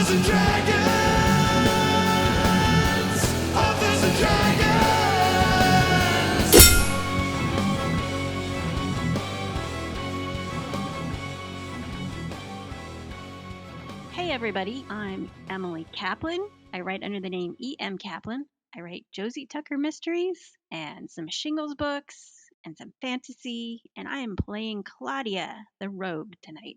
and dragons! Authors and dragons! Hey everybody, I'm Emily Kaplan. I write under the name E.M. Kaplan. I write Josie Tucker mysteries and some shingles books and some fantasy, and I am playing Claudia, the rogue, tonight.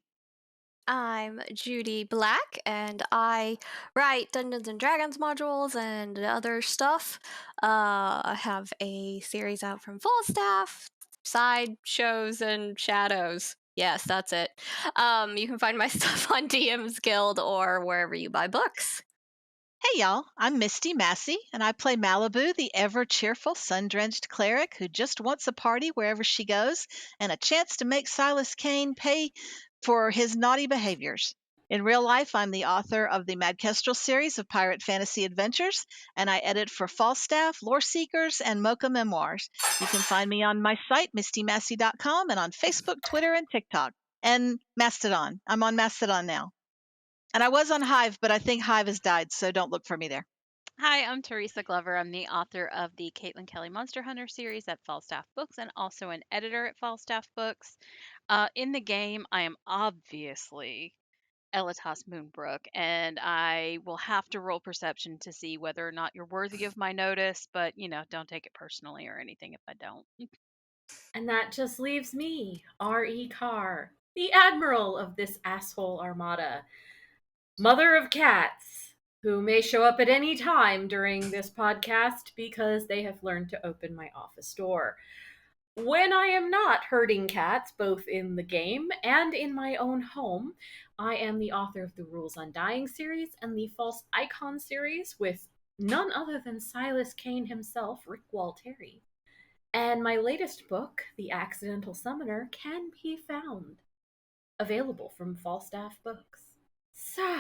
I'm Judy Black, and I write Dungeons and Dragons modules and other stuff. I have a series out from Falstaff, side shows, and shadows. Yes, that's it. You can find my stuff on DM's Guild or wherever you buy books. Hey y'all, I'm Misty Massey, and I play Malibu, the ever-cheerful, sun-drenched cleric who just wants a party wherever she goes and a chance to make Silas Kane pay for his naughty behaviors. In real life, I'm the author of the Mad Kestrel series of pirate fantasy adventures, and I edit for Falstaff, Lore Seekers, and Mocha Memoirs. You can find me on my site, mistymassey.com, and on Facebook, Twitter, and TikTok, and Mastodon. I'm on Mastodon now. And I was on Hive, but I think Hive has died, so don't look for me there. Hi, I'm Teresa Glover. I'm the author of the Caitlin Kelly Monster Hunter series at Falstaff Books and also an editor at Falstaff Books. In the game, I am obviously Elitas Moonbrook, and I will have to roll perception to see whether or not you're worthy of my notice, but, don't take it personally or anything if I don't. And that just leaves me, R.E. Carr, the admiral of this asshole armada. Mother of cats, who may show up at any time during this podcast because they have learned to open my office door. When I am not herding cats, both in the game and in my own home, I am the author of the Rules Undying series and the False Icon series with none other than Silas Kane himself, Rick Walteri. And my latest book, The Accidental Summoner, can be found. Available from Falstaff Books. So,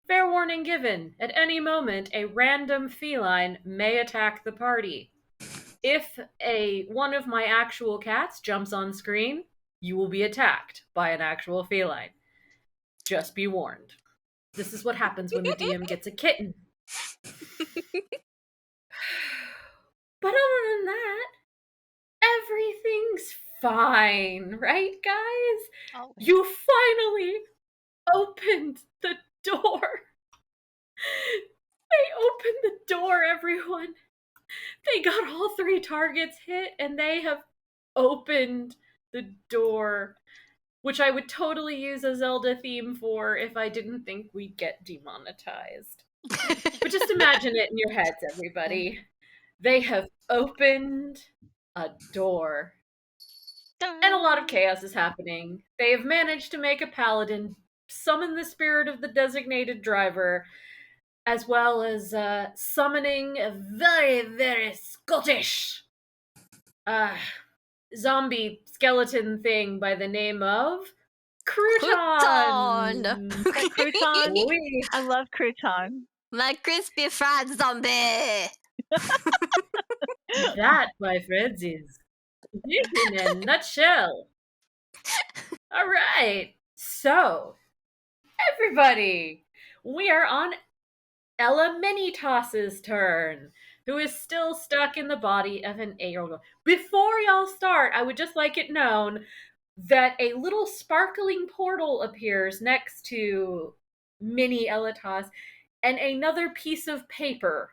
fair warning given, at any moment a random feline may attack the party. If one of my actual cats jumps on screen, you will be attacked by an actual feline. Just be warned. This is what happens when the DM gets a kitten. But other than that, everything's fine, right, guys? Oh. You finally opened the door. They opened the door, everyone. They got all 3 targets hit, and they have opened the door, which I would totally use a Zelda theme for if I didn't think we'd get demonetized. But just imagine it in your heads, everybody. They have opened a door. And a lot of chaos is happening. They have managed to make a paladin summon the spirit of the designated driver, as well as summoning a very, very Scottish zombie skeleton thing by the name of Crouton. Crouton. Oui. I love Crouton. My crispy fried zombie! That, my friends, is it in a nutshell. All right. So, everybody, we are on Ella Minitas's turn, who is still stuck in the body of an 8-year-old. Before y'all start, I would just like it known that a little sparkling portal appears next to Mini Elitas, and another piece of paper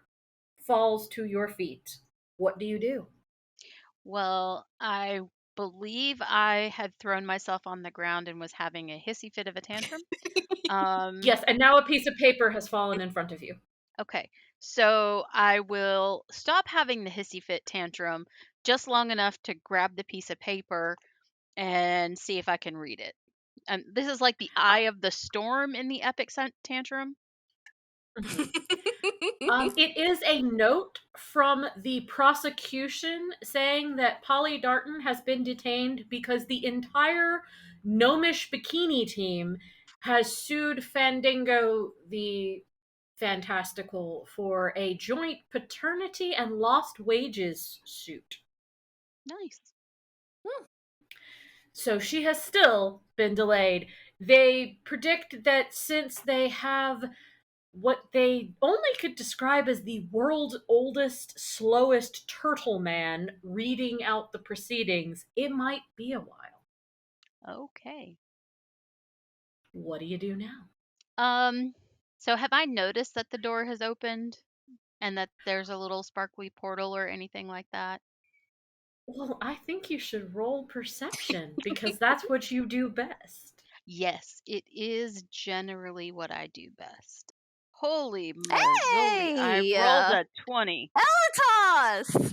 falls to your feet. What do you do? Well, I believe I had thrown myself on the ground and was having a hissy fit of a tantrum. Yes, and now a piece of paper has fallen in front of you. Okay, so I will stop having the hissy fit tantrum just long enough to grab the piece of paper and see if I can read it. And this is like the eye of the storm in the epic tantrum. It is a note from the prosecution saying that Polly Darton has been detained because the entire Gnomish Bikini team has sued Fandango the Fantastical for a joint paternity and lost wages suit. Nice. So she has still been delayed. They predict that since they have what they only could describe as the world's oldest, slowest turtle man reading out the proceedings, it might be a while. Okay. What do you do now? So have I noticed that the door has opened and that there's a little sparkly portal or anything like that? Well, I think you should roll perception because that's what you do best. Yes, it is generally what I do best. Holy mazzoli, I Hey! rolled a 20. Elitas!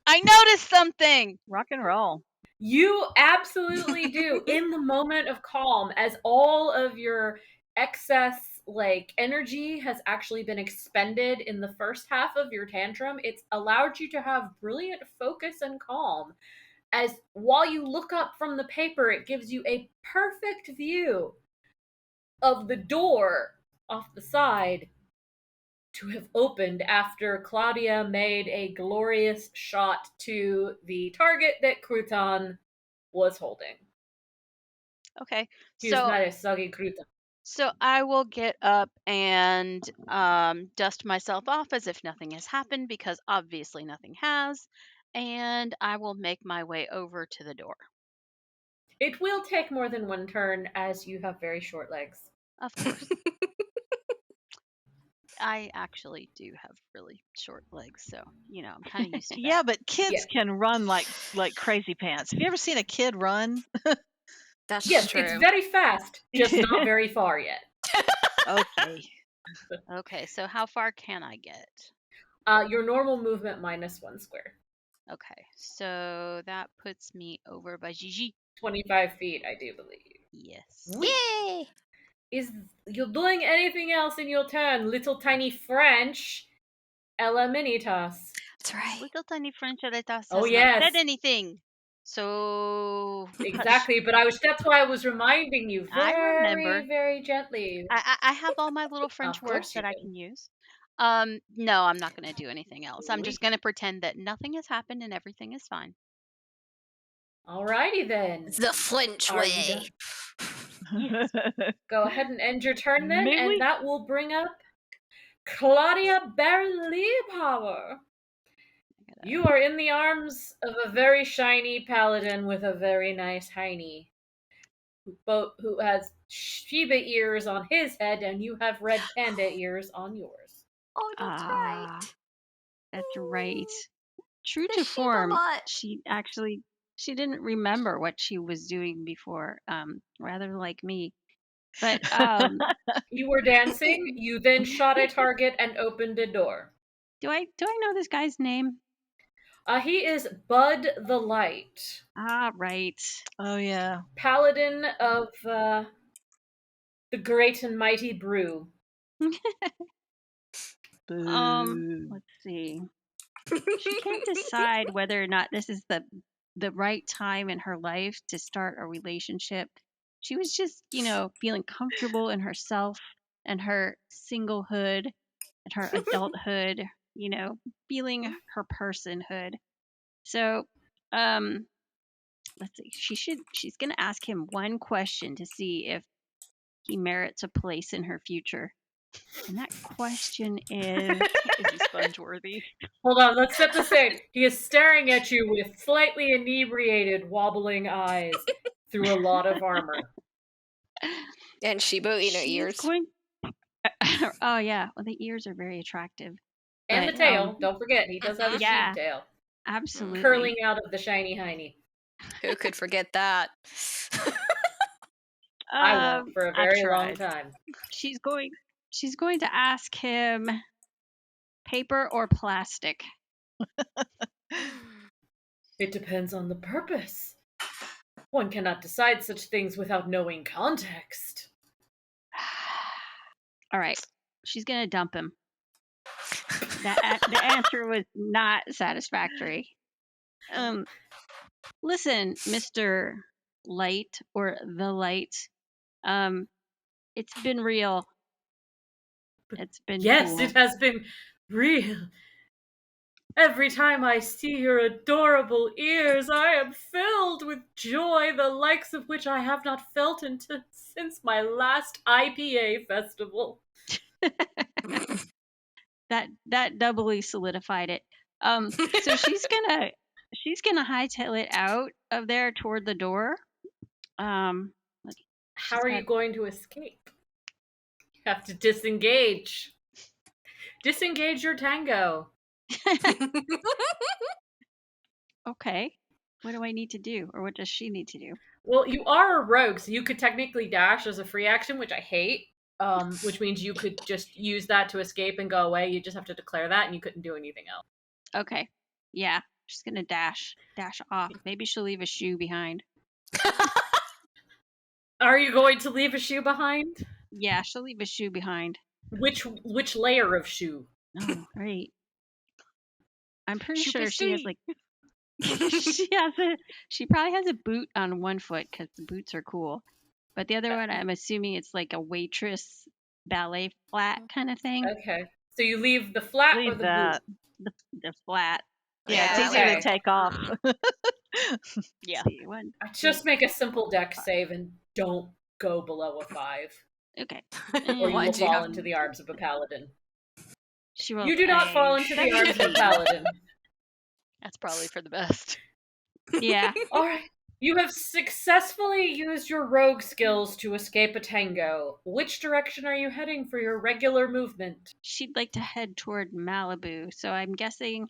I noticed something! Rock and roll. You absolutely do. In the moment of calm, as all of your excess energy has actually been expended in the first half of your tantrum, it's allowed you to have brilliant focus and calm. As while you look up from the paper, it gives you a perfect view of the door off the side to have opened after Claudia made a glorious shot to the target that Crouton was holding. Okay, He is so not a soggy Crouton. so I will get up and dust myself off as if nothing has happened because obviously nothing has, and I will make my way over to the door. It will take more than one turn as you have very short legs. Of course. I actually do have really short legs, so I'm kind of used to that. Yeah, but kids Yeah. can run like crazy pants. Have you ever seen a kid run? That's Yes, true. it's very fast, just not very far yet. Okay. Okay, so how far can I get? Your normal movement minus 1 square. Okay, so that puts me over by GiGi. 25 feet, I do believe. Yes. Yay! Is you doing anything else in your turn, little tiny French Elaminitas? That's right. Little tiny French Elitas Oh, has not yes. said anything. So Exactly, but that's why I was reminding you I remember. very, very gently. I have all my little French Of words course you that I do. can use. No, I'm not going to do anything else. I'm just going to pretend that nothing has happened and everything is fine. Alrighty then. The French Are you way. done? Yes. Go ahead and end your turn then, May we? and that will bring up Claudia Berliebhauer. You are in the arms of a very shiny paladin with a very nice hiney, who has Shiba ears on his head, and you have red panda ears on yours. Oh, that's right. That's right. True The to Shiba form, mutt. she didn't remember what she was doing before, rather like me. But You were dancing, you then shot a target and opened a door. do I know this guy's name? He is Bud the Light, Ah, right. Oh yeah. paladin of the great and mighty Brew. Boo. Let's see. She can't decide whether or not this is the right time in her life to start a relationship. She was just, feeling comfortable in herself and her singlehood and her adulthood, feeling her personhood. So, let's see. She's going to ask him one question to see if he merits a place in her future. And that question is Is he sponge-worthy? Hold on, let's set the stage. He is staring at you with slightly inebriated, wobbling eyes through a lot of armor. And Shiba Inu she's ears. going oh yeah, well the ears are very attractive. And the But, tail, don't forget, he does have a yeah. sheep tail. Absolutely. Curling out of the shiny hiney. Who could forget that? I won't for a very long tried. time. She's going to ask him paper or plastic. It depends on the purpose. One cannot decide such things without knowing context. All right. She's going to dump him. The answer was not satisfactory. Listen, Mr. Light or the Light. It's been real. It's been Yes, cool. it has been real. Every time I see your adorable ears, I am filled with joy, the likes of which I have not felt since my last IPA festival. That doubly solidified it. So she's gonna hightail it out of there toward the door. How are you going to escape? You have to disengage. Disengage your tango. Okay. What do I need to do, or what does she need to do? Well, you are a rogue, so you could technically dash as a free action, which I hate. Which means you could just use that to escape and go away. You just have to declare that, and you couldn't do anything else. Okay. Yeah. She's gonna dash off. Maybe she'll leave a shoe behind. Are you going to leave a shoe behind? Yeah, she'll leave a shoe behind. Which layer of shoe? Oh, right. I'm pretty Shoe sure she has bestie. like she probably has a boot on one foot because the boots are cool, but the other one I'm assuming it's like a waitress ballet flat kind of thing. Okay, so you leave the flat or Leave the that. boot? The flat. Yeah, it's Yeah, easier okay. to take off. Yeah. See, one. Just make a simple deck save and don't go below a 5, Okay. or you Why'd will you fall have- into the arms of a paladin. She will. You do not fall into the arms of a paladin. That's probably for the best. Yeah. All right. You have successfully used your rogue skills to escape a tango. Which direction are you heading for your regular movement? She'd like to head toward Malibu, so I'm guessing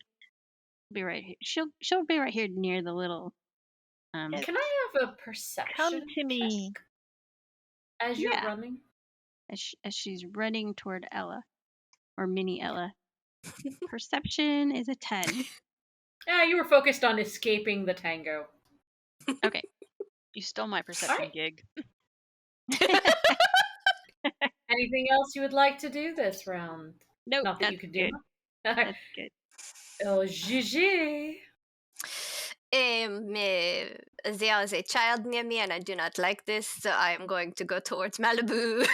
be right here. She'll be right here near the little. Can I have a perception Come to me. check as you're Yeah. running? As she's running toward Ella, or mini Ella. Perception is a 10. Yeah, you were focused on escaping the tango. Okay. You stole my perception Alright. gig. Anything else you would like to do this round? Nope. Not that That's you could do. good. That's good. Oh, GiGi. There is a child near me and I do not like this, so I am going to go towards Malibu.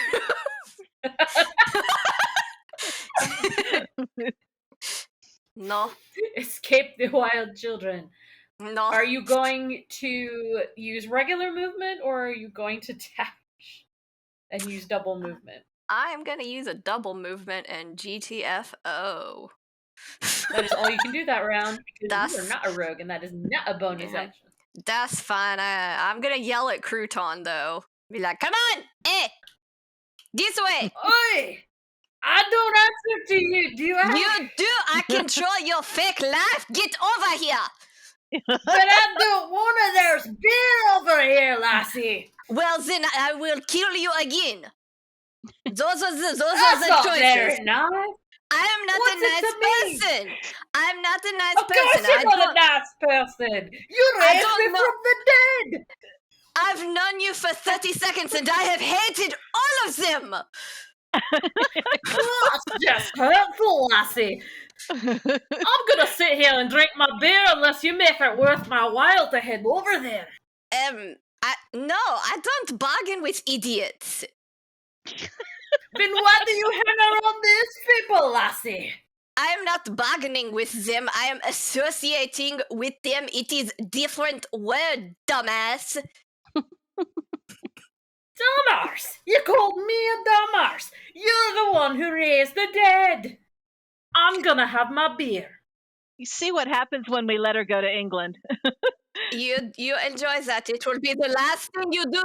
No, Escape the wild children. no. Are you going to use regular movement or are you going to dash and use double movement? I am going to use a double movement and GTFO. That is all you can do that round because you are That's- not a rogue and that is not a bonus Yeah. action. That's fine. I'm going to yell at Crouton, though. Be like, come on! This way! Oi! I don't answer to you, do I? You do! I control your fake life! Get over here! But I don't want to. There's beer over here, lassie. Well, then I will kill you again. Those are the That's not choices. very nice. I am not What's a it to nice me? person. I'm not a nice Of course person. you're I not a don't, nice person. You I raised don't me know- from the dead. I've known you for 30 seconds and I have hated all of them. That's just hurtful, lassie. I'm gonna sit here and drink my beer unless you make it worth my while to head over there. No, I don't bargain with idiots. Then why do you hang around these people, lassie? I am not bargaining with them. I am associating with them. It is different word, dumbass. Dummars! You called me a dummars! You're the one who raised the dead! I'm gonna have my beer. You see what happens when we let her go to England. You enjoy that. It will be the last thing you do.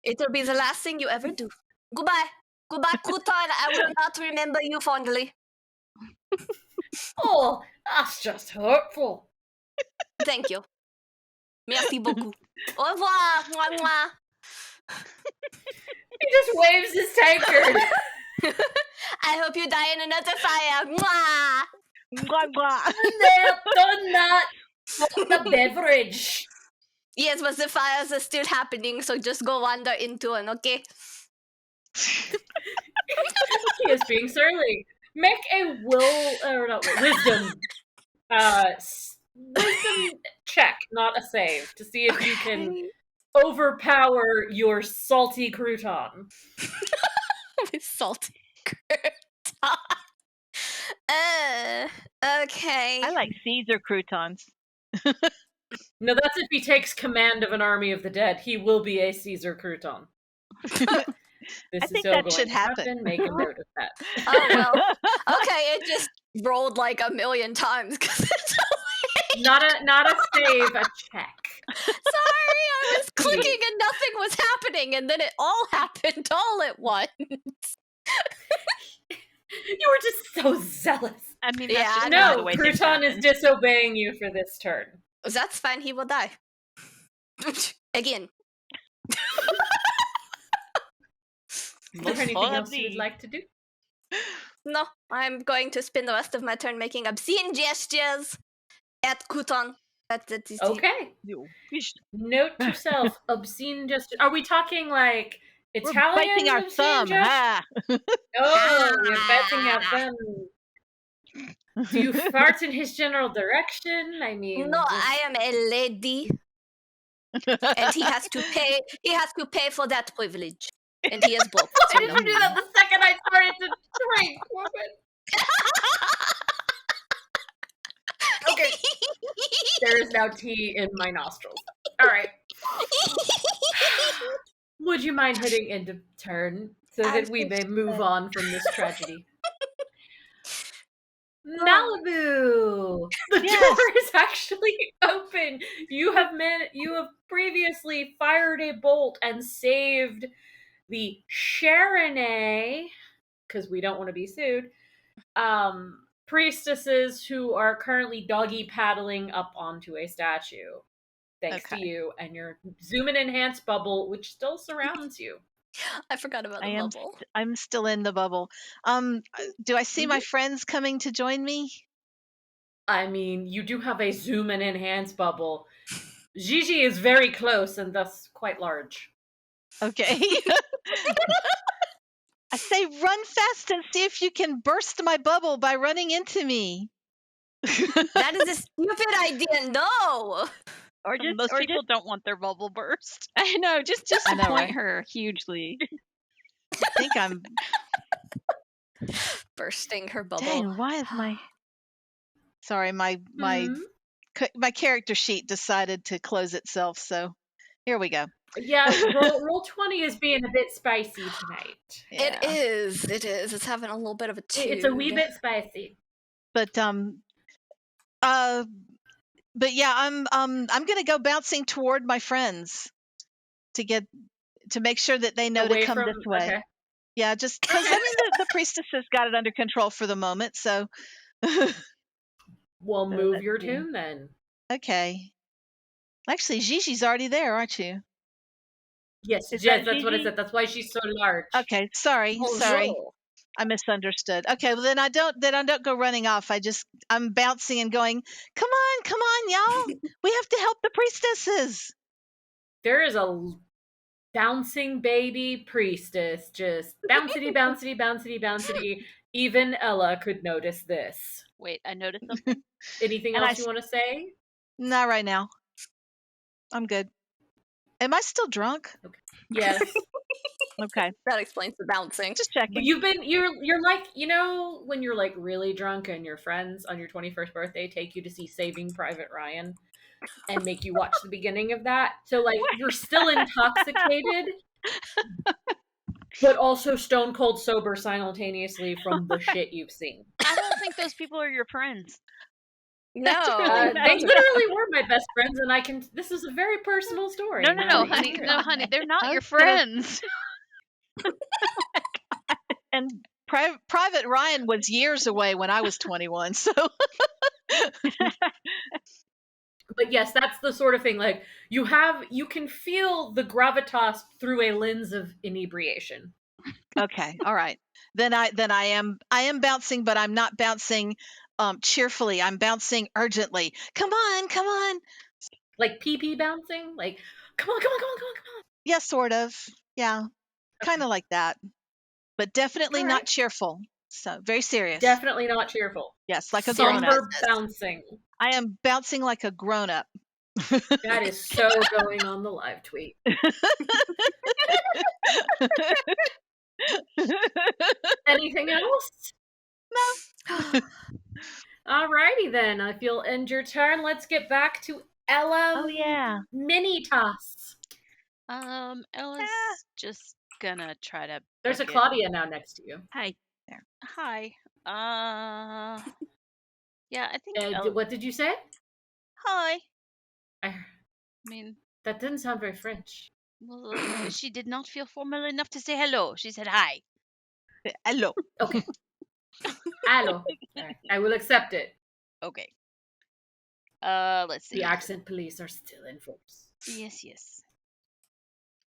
It will be the last thing you ever do. Goodbye. Goodbye, Crouton. I will not remember you fondly. Oh, that's just hurtful. Thank you. Merci beaucoup. Au revoir. Mwah, mwah. He just waves his tankard. I hope you die in another fire. Mwah. Blah, blah. They've done that. For the beverage. Yes, but the fires are still happening, so just go wander into one, okay? He is being surly. Make a wisdom wisdom check, not a save, to see if you can overpower your salty crouton. With salty crouton. Okay. I like Caesar croutons. No, that's if he takes command of an army of the dead. He will be a Caesar Crouton. This I is think so that going should to happen. happen. Make a note of that. Oh well. Okay, it just rolled like a million times because it's Not a save, a check. sorry, I was Please. clicking and nothing was happening, and then it all happened all at once. You were just so zealous. I mean, Yeah, that's just I kind of No, the way things Crouton is happen. disobeying you for this turn. That's fine. He will die again. Is there anything else you would funny. like to do? No, I'm going to spend the rest of my turn making obscene gestures at Kuton. That is it. Okay. You- you sh- Note to self: obscene gestures. Are we talking like We're Italian biting our obscene thumb. gestures? Ha! Oh, you're biting our thumb. Do you fart in his general direction? I mean, No, just- I am a lady, and he has to pay. He has to pay for that privilege, and he is broke. Why So did no. you do that the second I started to drink, woman? Okay, there is now tea in my nostrils. All right. Would you mind hitting end of turn so that we may move on from this tragedy? Malibu, the Yes. door is actually open. You have previously fired a bolt and saved the Sharonay, because we don't want to be sued. Priestesses who are currently doggy paddling up onto a statue, thanks to Okay. you and your zoom and enhance bubble, which still surrounds you. I forgot about the I am bubble. I'm still in the bubble. Do I see my friends coming to join me? I mean, you do have a zoom and enhance bubble. GiGi is very close and thus quite large. Okay. I say run fast and see if you can burst my bubble by running into me. That is a stupid idea. No. Or just, Most or people just, don't want their bubble burst. I know, just I know, disappoint right? her hugely. I think I'm Bursting her bubble. Dang, why is my Sorry, my Hmm. my character sheet decided to close itself, so here we go. Yeah, roll 20 is being a bit spicy tonight. It is. It is. It's having a little bit of a toot. It's a wee bit spicy. But but yeah, I'm gonna go bouncing toward my friends to make sure that they know Away to come from this way. okay. Yeah, just because I mean the priestess has got it under control for the moment, so Well, So move let's your see. tune then. okay. Actually, Gigi's already there, aren't you? Yes, Is yes, that that's what I Gigi? said. That's why she's so large. Okay, sorry. Bonjour. I misunderstood. Okay, well then I don't go running off. I'm bouncing and going, come on, y'all. We have to help the priestesses. There is a bouncing baby priestess, just bouncity, bouncity, bouncity, bouncity. Even Ella could notice this. Wait, I noticed something. Anything And else you want to say? Not right now. I'm good. Am I still drunk? Yes. Okay, That explains the bouncing. just checking. You're like, you know, when you're like really drunk and your friends on your 21st birthday take you to see Saving Private Ryan and make you watch the beginning of that. So like you're still intoxicated but also stone cold sober simultaneously from the shit you've seen. I don't think those people are your friends. No. They literally were my best friends, and this is a very personal story. No, now that you honey, hear no, it. honey, they're not your Okay. friends. And Private Ryan was years away when I was 21, so But yes, that's the sort of thing. Like you can feel the gravitas through a lens of inebriation. okay, all right. Then I am bouncing, but I'm not bouncing cheerfully. I'm bouncing urgently. Come on. Like pee bouncing. Like come on. Yeah, sort of. Yeah, kind of like that, but definitely All not right. cheerful. So very serious. Definitely not cheerful. Yes, like a grown up. Somber bouncing. I am bouncing like a grown up. That is so going on the live tweet. Anything else? Alrighty then. If you'll end your turn, let's get back to Ella Oh yeah. Minitas. Ella's just gonna try to There's a book it. Claudia now next to you. Hi. Hi. Yeah, I think What did you say? hi. I, I mean, that didn't sound very French. well, she did not feel formal enough to say hello. She said hi. Hello. Okay. Allo. Alright, I will accept it. Okay. Let's see. The accent police are still in force. Yes.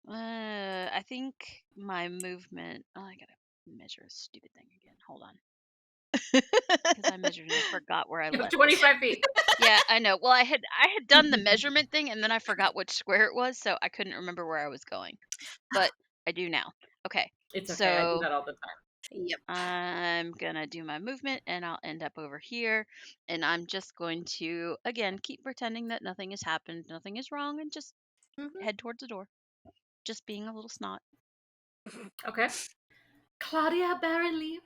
I think my movement. Oh, I gotta measure a stupid thing again. Hold on. Because I measured and I forgot where I You have left it. 25 feet. Yeah, I know. Well, I had done the measurement thing and then I forgot which square it was, so I couldn't remember where I was going. But I do now. Okay. It's okay. I do So that all the time. Yep. I'm gonna do my movement and I'll end up over here. And I'm just going to again keep pretending that nothing has happened, nothing is wrong, and just head towards the door. Just being a little snot. Okay. Claudia Baron Lima.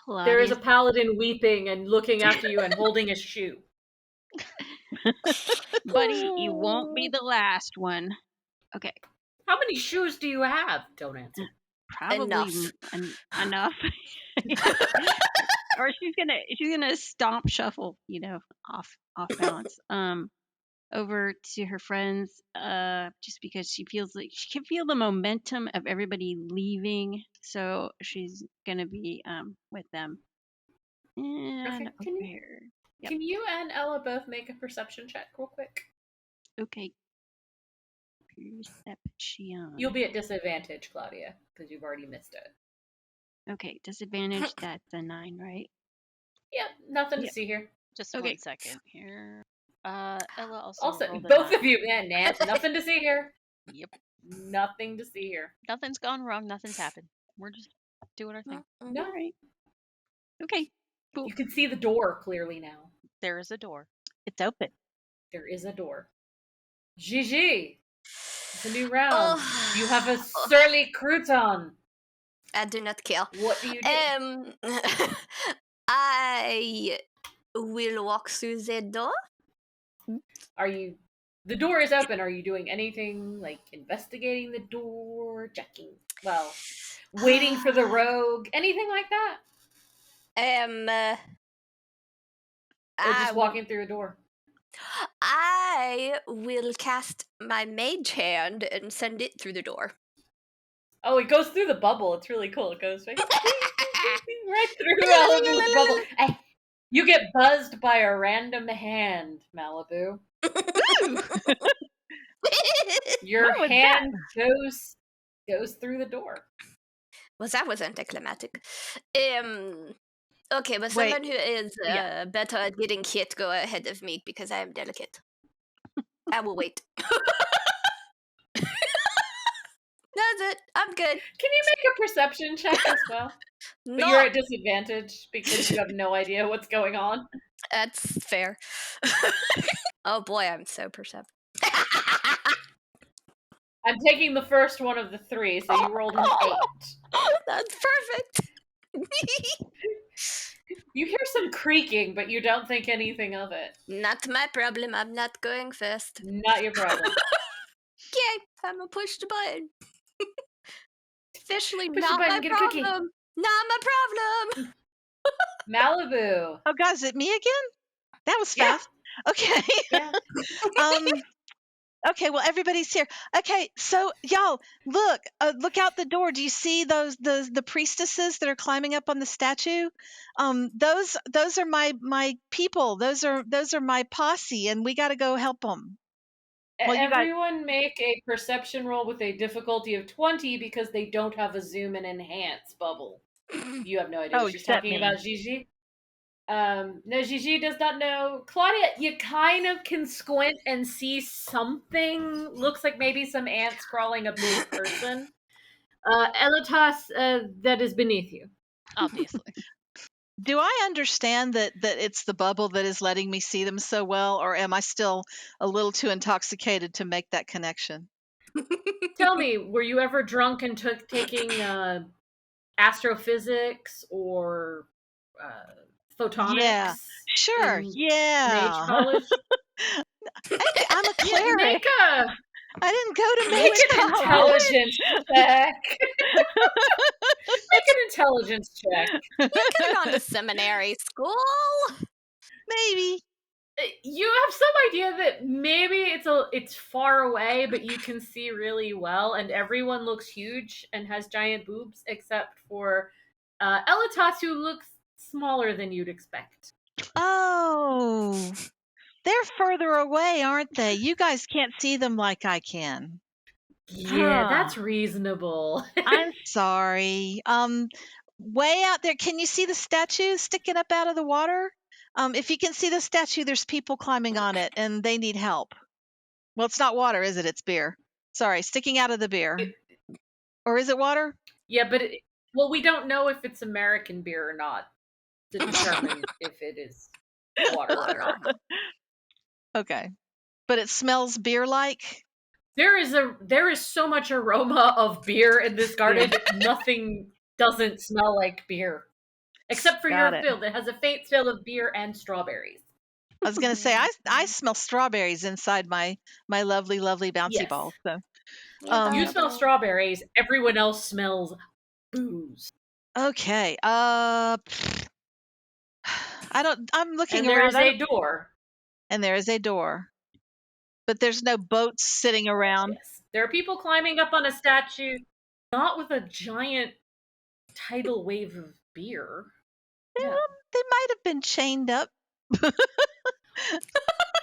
Claudia. There is a paladin weeping and looking after you and holding a shoe. Buddy, you won't be the last one. Okay. How many shoes do you have? Don't answer. Probably Enough. enough. Or she's gonna stomp shuffle, off balance. Over to her friends, just because she feels like she can feel the momentum of everybody leaving, so she's gonna be with them. And Okay, over here. Yep. Can you and Ella both make a perception check real quick? Okay. Perception. You'll be at disadvantage, Claudia, because you've already missed it. Okay, disadvantage. That's a 9, right? Yep, nothing Yep. to see here. Just Okay. 1 second here. Ella also Also, rolled a both 9. of you, man, nothing to see here. Yep. Nothing to see here. Nothing's gone wrong. Nothing's happened. We're just doing our thing. No. All right. Okay. Cool. You can see the door clearly now. There is a door. It's open. There is a door. GiGi! It's a new round. You have a surly crouton. I do not care. What do you do? I will walk through the door. The door is open. Are you doing anything like investigating the door, checking? Well, waiting for the rogue, anything like that? Or just walking through a door? I will cast my mage hand and send it through the door. Oh, it goes through the bubble. It's really cool. It goes right through all of this bubble. You get buzzed by a random hand, Malibu. Your hand goes through the door. Well, that was anticlimactic. Okay, but Wait, someone who is better at getting hit, go ahead of me because I am delicate. I will wait. That's it. I'm good. Can you make a perception check as well? But No, you're at disadvantage because you have no idea what's going on. that's fair. Oh boy, I'm so perceptive. I'm taking the first one of the 3, so you rolled an 8. That's perfect. You hear some creaking, but you don't think anything of it. Not my problem. I'm not going first. Not your problem. Okay, I'm gonna push the button. Officially Push the not button, my get a cookie. problem. Not my problem. Malibu. Oh, guys, is it me again? That was Yeah. fast. Okay. Yeah. Okay, well, everybody's here. Okay, so y'all, look out the door. Do you see the priestesses that are climbing up on the statue? Those are my people. Those are my posse, and we got to go help them. Well, you guys, Everyone make a perception roll with a difficulty of 20 because they don't have a zoom and enhance bubble. You have no idea what she's except talking me. about, GiGi. No, GiGi does not know. Claudia, you kind of can squint and see something. Looks like maybe some ants crawling a big person. Elatas, that is beneath you. Obviously. Do I understand that it's the bubble that is letting me see them so well, or am I still a little too intoxicated to make that connection? Tell me, were you ever drunk and taking astrophysics or photonics Yeah. Sure. in Yeah. mage college. I'm a Yeah, cleric. I didn't go to make mage an college. intelligence check. Make an intelligence check. You could have gone to seminary school. Maybe. You have some idea that maybe it's far away, but you can see really well, and everyone looks huge and has giant boobs, except for Elatas, who looks smaller than you'd expect. Oh, they're further away, aren't they? You guys can't see them like I can. Yeah, Huh. that's reasonable. I'm sorry. Way out there, can you see the statue sticking up out of the water? If you can see the statue, there's people climbing on it and they need help. Well, it's not water, is it? It's beer. Sorry, sticking out of the beer. Or is it water? Yeah, but well, we don't know if it's American beer or not to determine if it is water or not. Okay. But it smells beer-like? There is so much aroma of beer in this garden. Nothing doesn't smell like beer. Except for Got your it. field. It has a faint smell of beer and strawberries. I was going to say, I smell strawberries inside my lovely, lovely bouncy Yes. ball. So, You smell strawberries. Everyone else smells booze. okay. I'm looking And there around. is a door. And there is a door. But there's no boats sitting around. Yes. There are people climbing up on a statue, not with a giant tidal wave of beer. Yeah. No. They might have been chained up.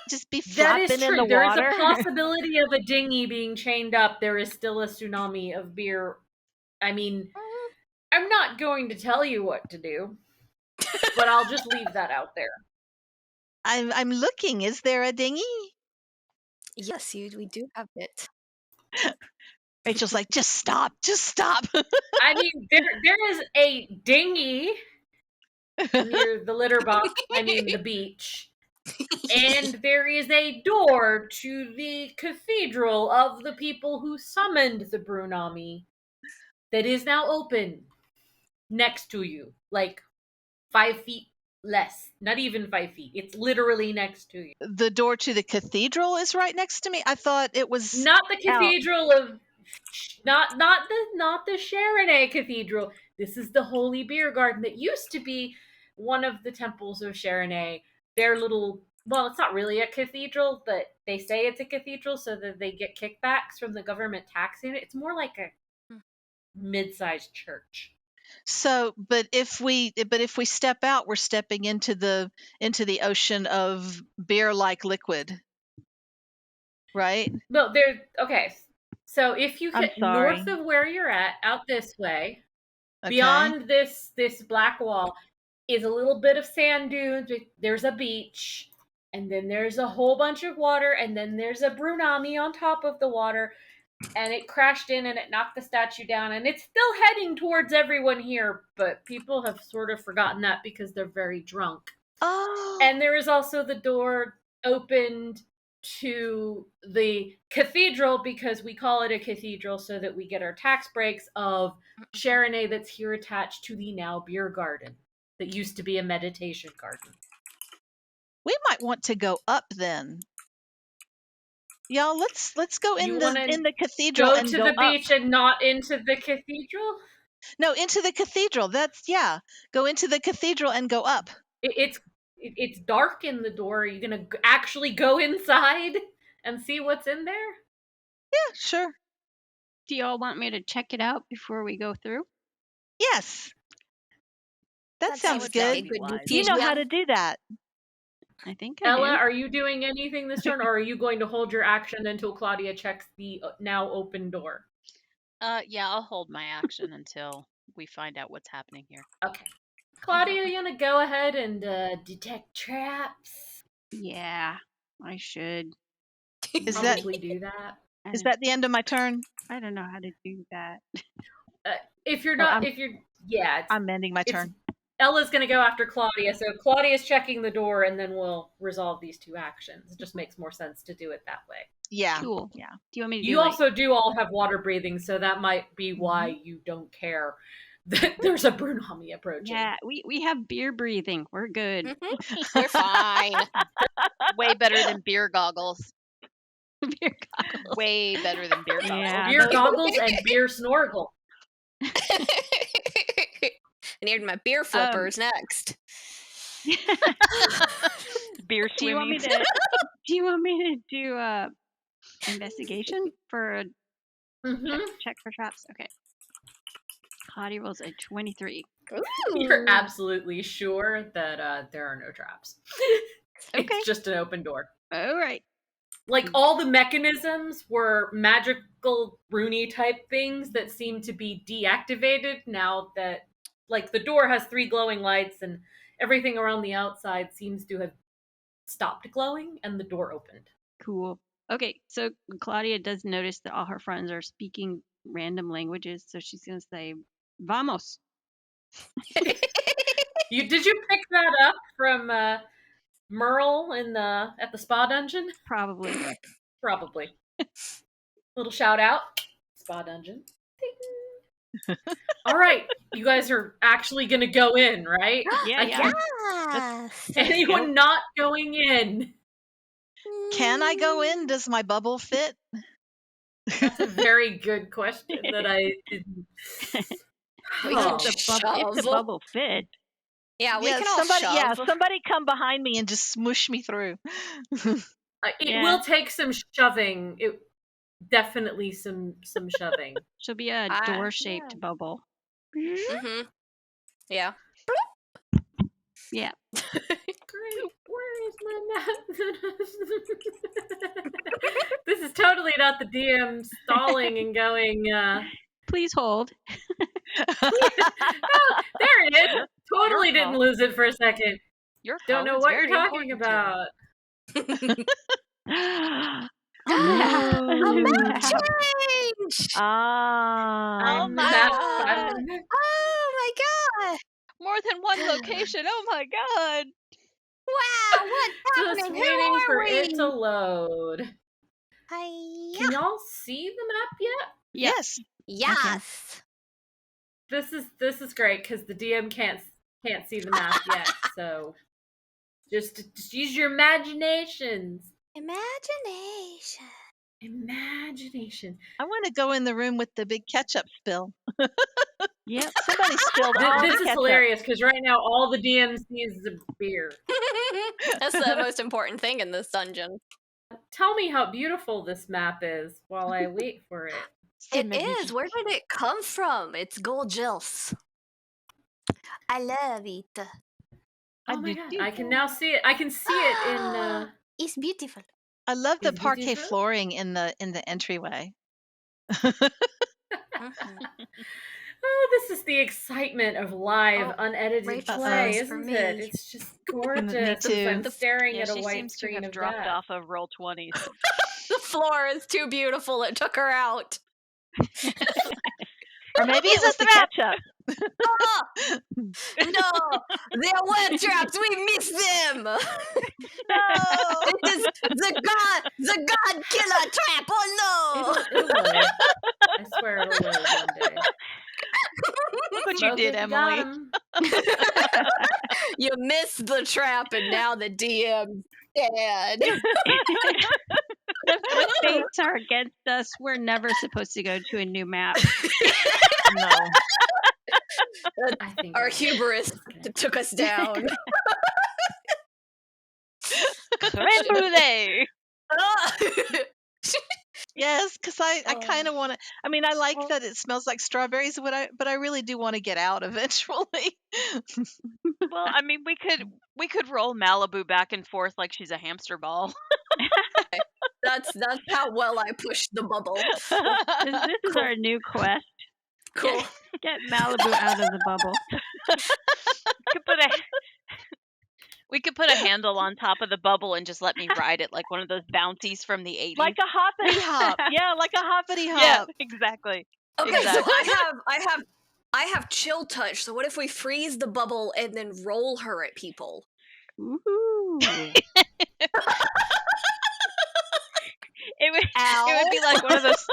Just be That is flopping in true. the There is water. a possibility of a dinghy being chained up. There is still a tsunami of beer. I mean, I'm not going to tell you what to do, but I'll just leave that out there. I'm looking. Is there a dinghy? Yes, we do have it. Rachel's like, just stop. Just stop. I mean, there is a dinghy near the litter box. I mean, the beach. And there is a door to the cathedral of the people who summoned the Brunami that is now open next to you. Like 5 feet less. Not even 5 feet. It's literally next to you. The door to the cathedral is right next to me. I thought it was Not the out. cathedral of not the Sharonay Cathedral. This is the Holy Beer Garden that used to be one of the temples of Sharonay. Their little, well, it's not really a cathedral, but they say it's a cathedral so that they get kickbacks from the government taxing it. It's more like a mid-sized church. So, but if we step out, we're stepping into the ocean of beer-like liquid, right? No, there. Okay, so if you I'm get sorry. north of where you're at, out this way, Okay. beyond this black wall, is a little bit of sand dunes. There's a beach, and then there's a whole bunch of water, and then there's a Brunami on top of the water, and it crashed in and it knocked the statue down, and it's still heading towards everyone here, but people have sort of forgotten that because they're very drunk. Oh. And there is also the door opened to the cathedral, because we call it a cathedral so that we get our tax breaks of Sharonay that's here attached to the now beer garden that used to be a meditation garden. We might want to go up then. Y'all, let's go in the cathedral Go and to go the up. beach and not into the cathedral? No, into the cathedral. Go into the cathedral and go up. It's dark in the door. Are you gonna actually go inside and see what's in there? Yeah, sure. Do y'all want me to check it out before we go through? Yes. That sounds seems good. like a good You know how decision. to do that. I think I Ella, do. are you doing anything this turn, or are you going to hold your action until Claudia checks the now open door? Yeah, I'll hold my action until we find out what's happening here. Okay. Claudia, you want to go ahead and detect traps? Yeah, I should. Is that Probably do that. is that the end of my turn? I don't know how to do that. If you're Oh, not, I'm- if you're, yeah, I'm ending my turn. Ella's going to go after Claudia, so Claudia's checking the door, and then we'll resolve these two actions. It just makes more sense to do it that way. Yeah. Cool. Yeah. Do you want me to You do also do all have water breathing, so that might be why you don't care. There's a Brunami approaching. Yeah, we have beer breathing. We're good. We're fine. Way better than beer goggles. Beer goggles. Way better than beer goggles. Yeah, Beer those- goggles and beer snorkel. I need my beer flippers next. Beer Do you want me swimmies. to? Do you want me to do investigation for a Mhm. check for traps? Okay. Claudia rolls a 23. You're Ooh. absolutely sure that there are no traps. Okay. It's just an open door. All right. Like all the mechanisms were magical Rooney type things that seem to be deactivated now that like the door has 3 glowing lights and everything around the outside seems to have stopped glowing and the door opened. Cool. Okay, so Claudia does notice that all her friends are speaking random languages, so she's gonna say "Vamos." Did you pick that up from Merle at the spa dungeon? Probably. Probably. Little shout out, spa dungeon. Ding. All right, you guys are actually gonna go in, right? Yeah, I yeah. can't. Yes. Anyone not going in? Can I go in? Does my bubble fit? That's a very good question that I didn't. We Oh. can If the shove. bubble fit. Yeah, we can all somebody, shove. somebody come behind me and just smush me through. It Yeah. will take some shoving. Definitely some shoving. She'll be a Ah, door-shaped bubble. Mm-hmm. Yeah. Yeah. Great. Where is my map? This is totally not the DM stalling and going, Please hold. oh, there it is. Totally Your didn't call. lose it for a second. Your Don't call know is what you're very talking important to me. about. A map Ooh. change! Oh my Map god! fun. Oh my god! More than one location. Oh my god! Wow, what's Just happening? waiting Who are for we? it to load. Hiya. Can y'all see the map yet? Yes. Yes. This is great because the DM can't see the map yet. So just use your imaginations. Imagination. Imagination. I want to go in the room with the big ketchup spill. Yep. Somebody spilled all This the is ketchup. hilarious because right now all the DM sees is a beer. That's the most important thing in this dungeon. Tell me how beautiful this map is while I wait for it. It is. Where did it come from? It's gorgeous. I love it. Oh my do god! too. I can now see it. I can see it in. It's beautiful. I love the Is parquet beautiful? flooring in the entryway. Mhm. Oh, this is the excitement of live, Oh, unedited Rachel play, says for isn't me. it? It's just gorgeous. too. As I'm staring Yeah, at a she white seems to screen have of dropped that. off of roll 20s. The floor is too beautiful. It took her out. Or maybe it was the ketchup. Ah! No, they're web traps. We missed them. No. It is the god killer trap. Oh no! It'll load. I swear it'll load one day. Look what you Both did, of got Emily. 'em. You missed the trap, and now the DM's dead. The fates are against us. We're never supposed to go to a new map. No. I think Our I- hubris took us down. Creme brulee! Ah! Yes, because I Oh. kind of want to. I mean, I like Well- that it smells like strawberries, but I really do want to get out eventually. Well, I mean, we could roll Malibu back and forth like she's a hamster ball. That's how well I pushed the bubble. This is our new quest. Cool. Get Malibu out of the bubble. We could put a handle on top of the bubble and just let me ride it like one of those bounties from the 80s. Like a hoppity hop. Yeah, like a hoppity Yeah, hop. exactly. Okay, so Exactly. I have chill touch. So what if we freeze the bubble and then roll her at people? Ooh. It would be like one of those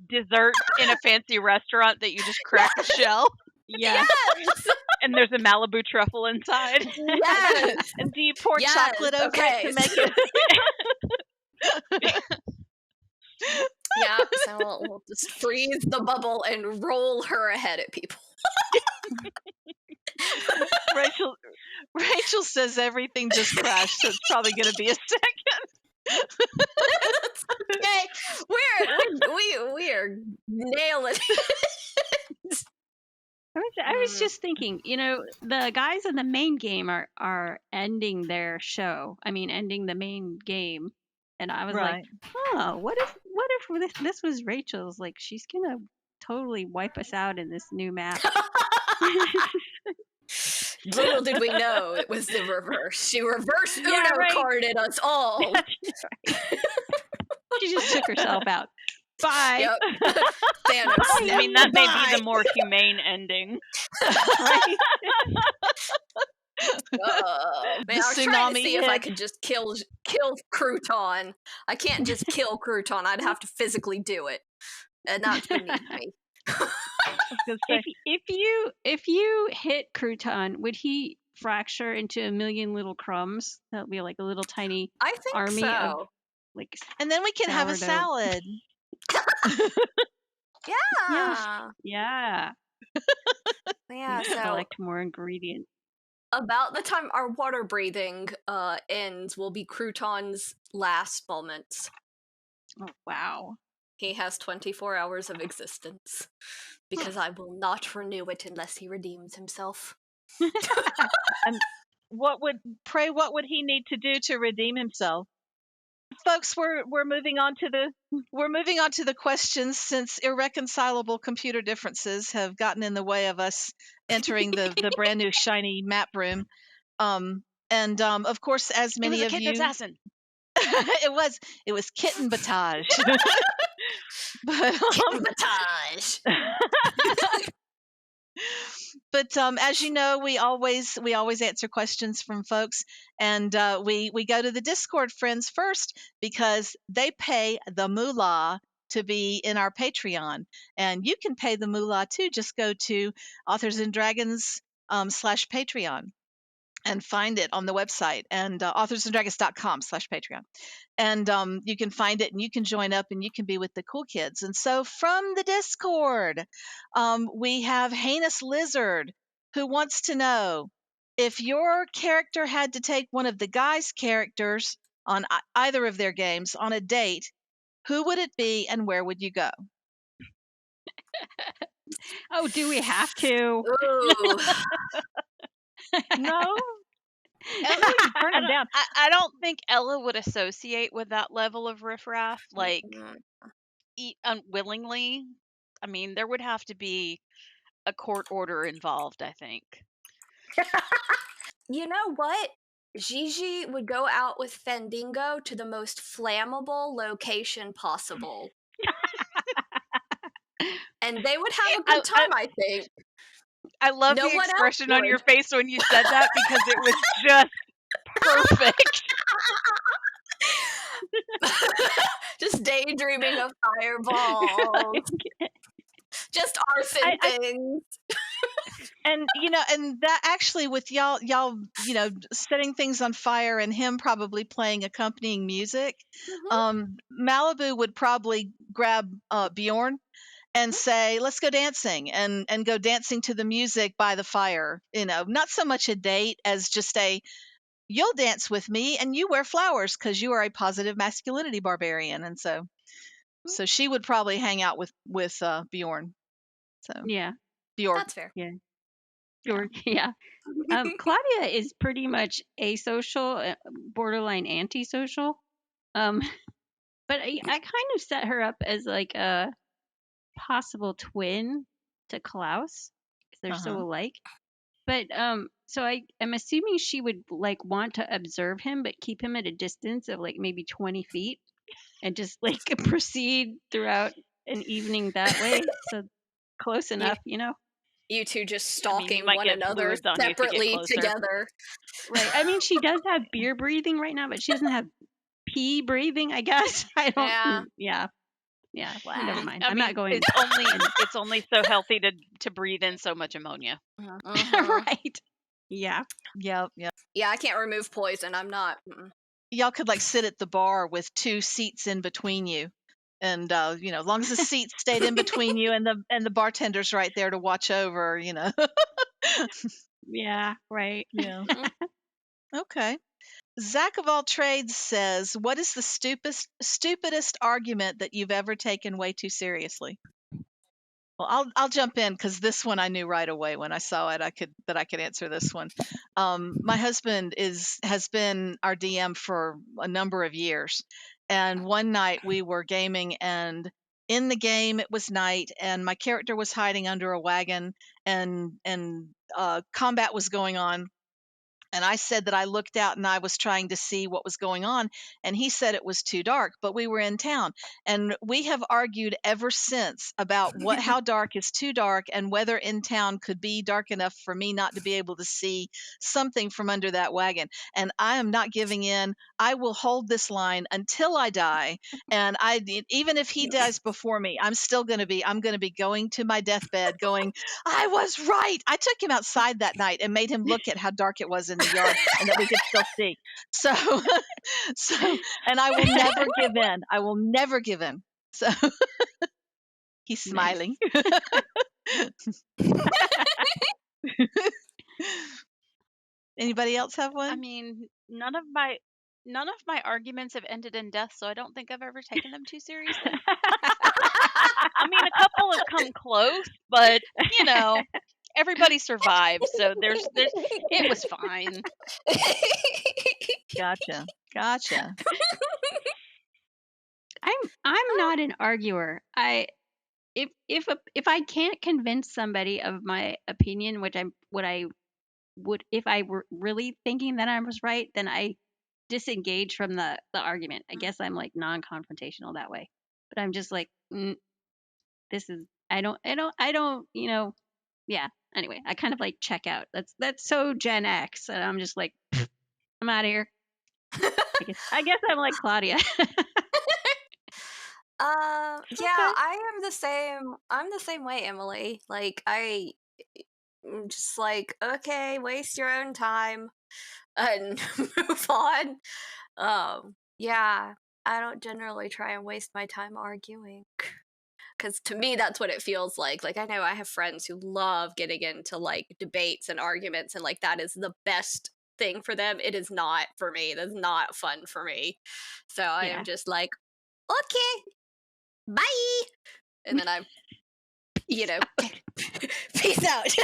desserts in a fancy restaurant that you just crack a shell. Yes. Yes. And there's a Malibu truffle inside. Yes. And do you pour Yes, chocolate over okay, it to make it? Yeah, so we'll just freeze the bubble and roll her ahead at people. Rachel says everything just crashed, so it's probably going to be a second. It's okay. We are nailing it. I was just thinking, the guys in the main game are ending their show. I mean, ending the main game, and I was like, Right. oh, what if this was Rachel's? Like, she's gonna totally wipe us out in this new map. Little did we know it was the reverse. She reverse Uno Yeah, right. carded us all. She just took herself out. Bye. Yep. Thanos. I mean, that may be Bye. the more humane ending. Right? Man, I was trying to see if I could just kill Crouton. I can't just kill Crouton. I'd have to physically do it, and that's beneath me. If you hit Crouton, would he fracture into a million little crumbs? That'll be like a little tiny I think army so. of like. And then we can have a sourdough. salad. Yeah. Yeah. Yeah. So Collect more ingredients. about the time our water breathing ends will be Crouton's last moments. Oh wow. He has 24 hours of existence because I will not renew it unless he redeems himself. And what would he need to do to redeem himself? Folks, we're moving on to the questions, since irreconcilable computer differences have gotten in the way of us entering the brand new shiny map room. And of course, as many of you, assassin. it was Kitten Sabotage. But Sabotage. But as you know, we always answer questions from folks, and we go to the Discord friends first because they pay the moolah to be in our Patreon, and you can pay the moolah too. Just go to Authors and Dragons /Patreon and find it on the website, and authorsanddragons.com/Patreon. And you can find it, and you can join up, and you can be with the cool kids. And so from the Discord, we have Heinous Lizard, who wants to know, if your character had to take one of the guys' characters on either of their games on a date, who would it be, and where would you go? Oh, do we have to? Ooh. No. Ella, you turn them down. I don't think Ella would associate with that level of riffraff, like unwillingly. I mean, there would have to be a court order involved, I think. You know what? Gigi would go out with Fendingo to the most flammable location possible. And they would have a good time, I think. I love No the one else expression on your would. face when you said that, because it was just perfect. Just daydreaming of fireballs. Just arson things. And and that actually, with y'all setting things on fire and him probably playing accompanying music, Malibu would probably grab Bjorn and say, let's go dancing, and go dancing to the music by the fire. Not so much a date as just you'll dance with me and you wear flowers because you are a positive masculinity barbarian. And so she would probably hang out with Bjorn. So Yeah. Bjorn. That's fair. Yeah. Yeah. Claudia is pretty much asocial, borderline antisocial. But I kind of set her up as like a possible twin to Klaus, because they're so alike. But so I'm assuming she would like want to observe him, but keep him at a distance of like maybe 20 feet, and just like proceed throughout an evening that way. So close enough, You two just stalking might one get another fluids on you to get separately closer. together. Right. I mean, she does have beer breathing right now, but she doesn't have pee breathing, I guess. I don't. Yeah. Yeah. Yeah, never mind. I I'm mean, not going. it's only so healthy to breathe in so much ammonia. Right. Yeah. Yep. Yeah, I can't remove poison. I'm not. Y'all could like sit at the bar with 2 seats in between you. And as long as the seats stayed in between you and the bartender's right there to watch over, Yeah. Right. Yeah. Okay. Zach of all trades says, "What is the stupidest argument that you've ever taken way too seriously?" Well, I'll jump in because this one I knew right away when I saw it. I could answer this one. My husband has been our DM for a number of years, and one night we were gaming, and in the game it was night, and my character was hiding under a wagon, and combat was going on. And I said that I looked out and I was trying to see what was going on. And he said it was too dark, but we were in town. And we have argued ever since about how dark is too dark and whether in town could be dark enough for me not to be able to see something from under that wagon. And I am not giving in. I will hold this line until I die. And even if he dies before me, I'm going to be going to my deathbed going, I was right. I took him outside that night and made him look at how dark it was in the yard and that we could still see. So, and I will never give in. I will never give in. So he's smiling. Anybody else have one? I mean, none of my arguments have ended in death, so I don't think I've ever taken them too seriously. I mean, a couple have come close, but everybody survived, so there's it was fine. Gotcha. I'm not an arguer. If I can't convince somebody of my opinion, which I would if I were really thinking that I was right, then I disengage from the argument. I guess I'm like non-confrontational that way. But I'm just like, this is I don't yeah. Anyway, I kind of like check out. That's so Gen X, and I'm just like, I'm out of here. I guess I'm like Claudia. Yeah, I am the same. I'm the same way, Emily. Like I'm just like, okay, waste your own time and move on. Yeah, I don't generally try and waste my time arguing. Because to me, that's what it feels like. Like, I know I have friends who love getting into like debates and arguments, and like that is the best thing for them. It is not for me. That's not fun for me. So I am just like, okay, bye. And then I'm, peace out.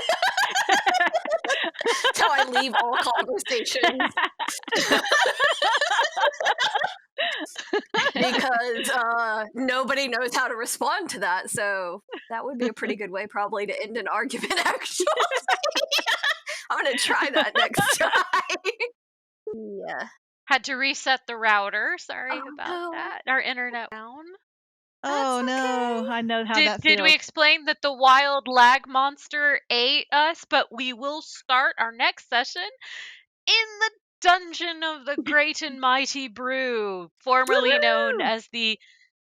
That's how I leave all conversations. Because nobody knows how to respond to that. So that would be a pretty good way probably to end an argument, actually. I'm going to try that next time. Yeah. Had to reset the router. Sorry about that. Our internet down. Oh That's no, okay. I know how that feels. Did we explain that the wild lag monster ate us? But we will start our next session in the dungeon of the great and mighty brew, formerly known as the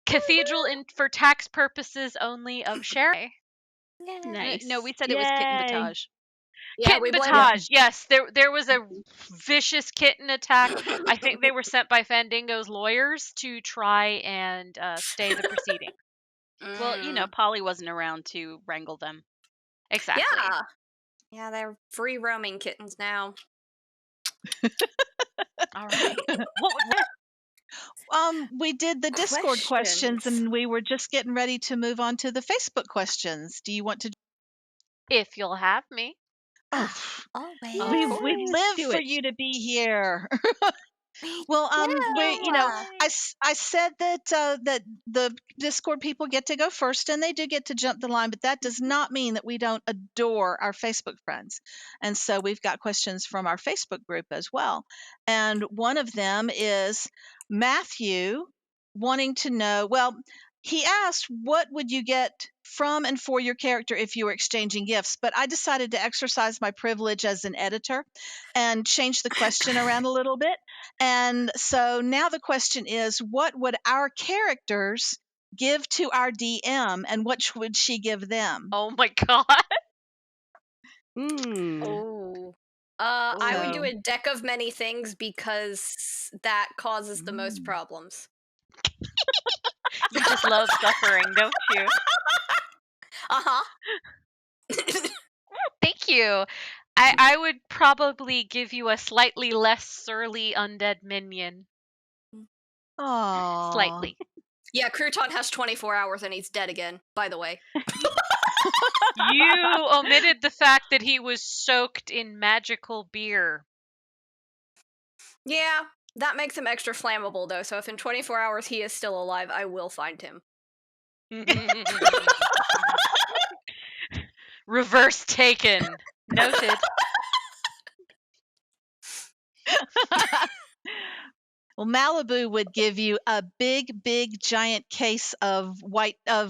cathedral for tax purposes only of Share. Nice. No, we said it was Kitten Yay. Batage. Yeah, Kitten Batage. Yes, there was a vicious kitten attack. I think they were sent by Fandango's lawyers to try and stay the proceeding. Well, Polly wasn't around to wrangle them. Exactly. Yeah, they're free roaming kittens now. All right. We did the Discord questions and we were just getting ready to move on to the Facebook questions. Do you want to? If you'll have me. Oh, always. we live for you to be here. Well, I said that that the Discord people get to go first, and they do get to jump the line, but that does not mean that we don't adore our Facebook friends. And so we've got questions from our Facebook group as well. And one of them is Matthew wanting to know, well, he asked, what would you get from and for your character if you were exchanging gifts? But I decided to exercise my privilege as an editor and change the question around a little bit. And so now the question is, what would our characters give to our DM, and which would she give them? Oh my god. Oh. I would do So- a deck of many things because that causes the most Mm. problems. You just love suffering, don't you? Uh-huh. Thank you. I would probably give you a slightly less surly undead minion. Aw. Slightly. Yeah, Crouton has 24 hours and he's dead again, by the way. You omitted the fact that he was soaked in magical beer. Yeah, that makes him extra flammable though, so if in 24 hours he is still alive, I will find him. Reverse taken. Noted. Well, Malibu would give you a big, giant case of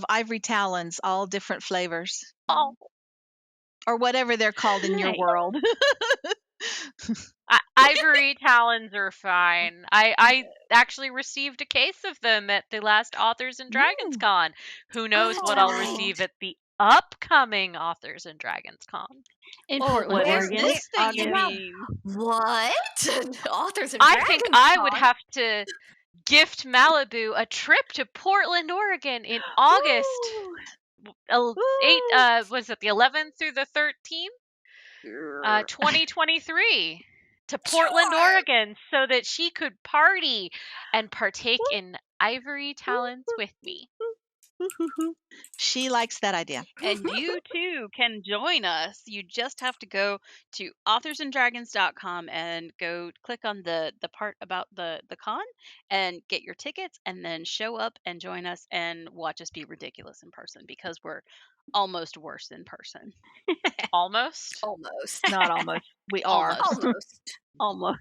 ivory talons, all different flavors, Oh, or whatever they're called in your Nice. world. ivory talons are fine. I actually received a case of them at the last Authors and Dragons Con. Who knows what I'll nice. receive at the upcoming Authors and Dragons Con? In Oh, Portland, What is Oregon. this that you August. mean? What? Authors and I Dragons think I would Con? have to gift Malibu a trip to Portland, Oregon in August. Woo! Was it the 11th through the 13th? 2023 to Portland, Sure. Oregon, so that she could party and partake in ivory talons with me. She likes that idea. And you too can join us. You just have to go to authorsanddragons.com and go click on the part about the con and get your tickets, and then show up and join us and watch us be ridiculous in person, because we're almost worse in person. Almost. Almost. Not almost. We are. Almost. Almost.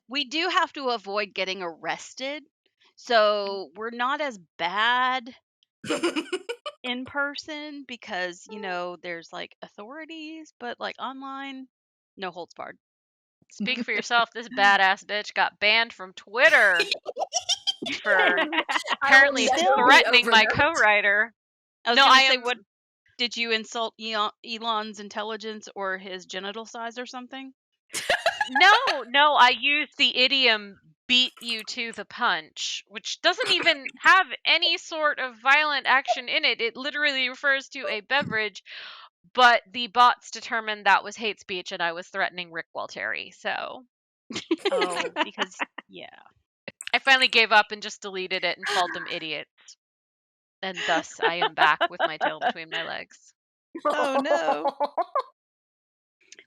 We do have to avoid getting arrested, so we're not as bad in person, because there's like authorities, but like online, no holds barred. Speak for yourself. This badass bitch got banned from Twitter for apparently never be threatening my overlooked. co-writer. I was No, gonna I say, am. what did you insult Elon's intelligence or his genital size or something? No, I used the idiom beat you to the punch, which doesn't even have any sort of violent action in it. It literally refers to a beverage, but the bots determined that was hate speech and I was threatening Rick Walteri. So Oh, because yeah. I finally gave up and just deleted it and called them idiots. And thus I am back with my tail between my legs. Oh no.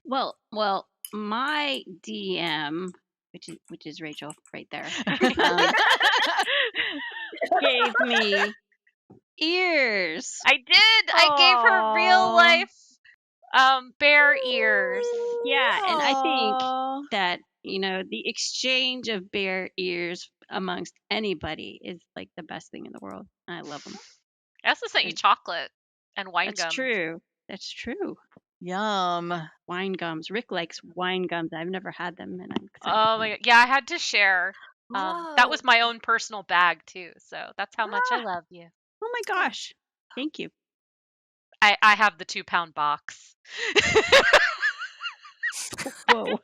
Well, my DM, which is Rachel right there, gave me ears. I did. I gave her real Aw. life bear ears. Yeah, and I think Aw. that the exchange of bear ears amongst anybody is like the best thing in the world. I love them. I also sent you chocolate and wine That's gum. true. That's true. Yum. Wine gums. Rick likes wine gums. I've never had them, and I'm excited. Oh my god. Yeah, I had to share. That was Whoa. my own personal bag too, so that's how much I love you. Oh my gosh! Thank you. I have the 2-pound box. Whoa.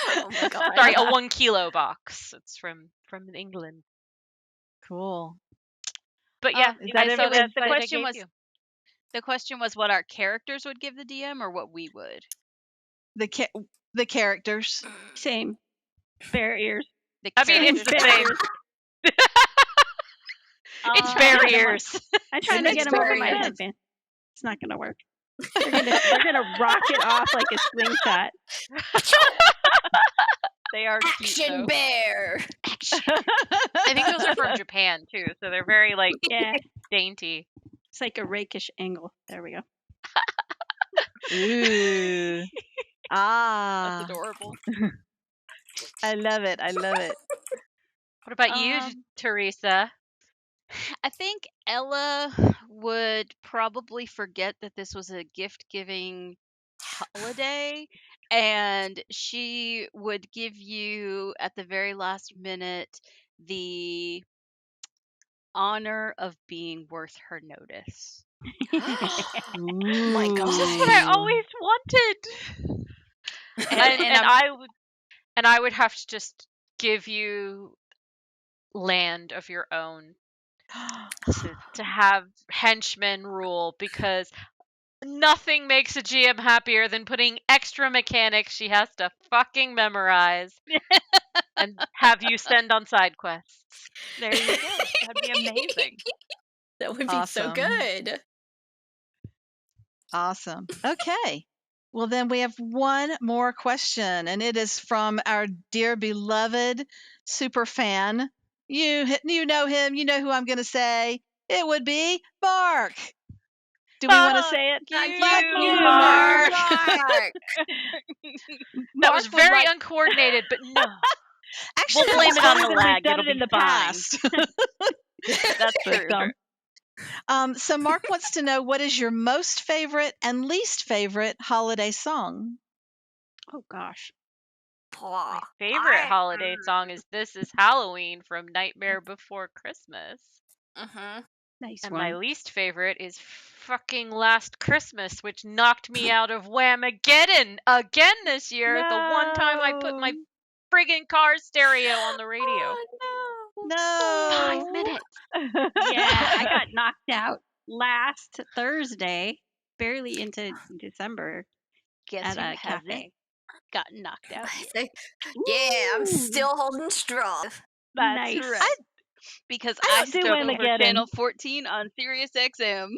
Oh my god. Sorry, a 1 kilo box. It's from England. Cool. But yeah, Is I that saw everything? that The I question gave was you. the question was what our characters would give the DM or what we would. The characters. Same. Bear ears. The I mean, it's characters- the same. It's bear ears. I'm trying to makes get them over perfect my sense. headband. It's not gonna work. They're gonna rocket off like a slingshot. They are cute, Action though. bear. I think those are from Japan too, so they're very like Yeah, dainty. it's like a rakish angle. There we go. Ooh. Ah. That's adorable. I love it. I love it. What about you, Um, Teresa? I think Ella would probably forget that this was a gift giving holiday, and she would give you at the very last minute the honor of being worth her notice. My God. This is what I Ooh. always wanted. And And I would have to just give you land of your own to have henchmen rule, because nothing makes a GM happier than putting extra mechanics she has to fucking memorize and have you send on side quests. there you go. That'd be amazing. That would be so Awesome. good. Awesome. Okay. Well, then we have one more question, and it is from our dear beloved super fan. You know him. You know who I'm going to say. It would be Mark. Do we want to Fuck say it? Fuck you, you, Mark. Mark. That Mark was would very like. uncoordinated, but no. Actually, We'll that blame was it on harder the than lag. we've done It'll it in be the fine. past. That's But, true. so Mark wants to know, what is your most favorite and least favorite holiday song? Oh gosh. My favorite holiday song is This Is Halloween from Nightmare Before Christmas. Nice And one. my least favorite is fucking Last Christmas, which knocked me out of Whamageddon again this year. The one time I put my friggin' car stereo on the radio. Oh, No. 5 minutes. Yeah, I got knocked out last Thursday, barely into December, Guess at who a hasn't cafe. gotten knocked out I yet? say, yeah, I'm Ooh, still holding strong. That's nice. right. Because I I don't do took over Whamageddon. channel 14 on Sirius XM.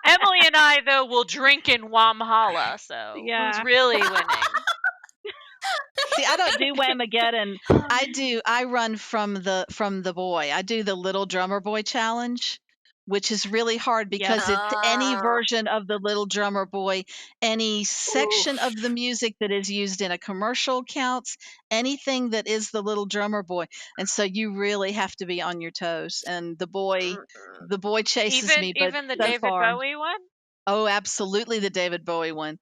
Emily and I, though, will drink in Wamhala, so Yeah. who's really winning? See, I don't do Whamageddon. I run from the boy. I do the Little Drummer Boy challenge, which is really hard because it's any Ah. version of the Little Drummer Boy, any section of the music that is used in a commercial counts, anything that is the Little Drummer Boy. And so you really have to be on your toes. And the boy chases me, but Even the so David far, Bowie one? oh, absolutely the David Bowie one.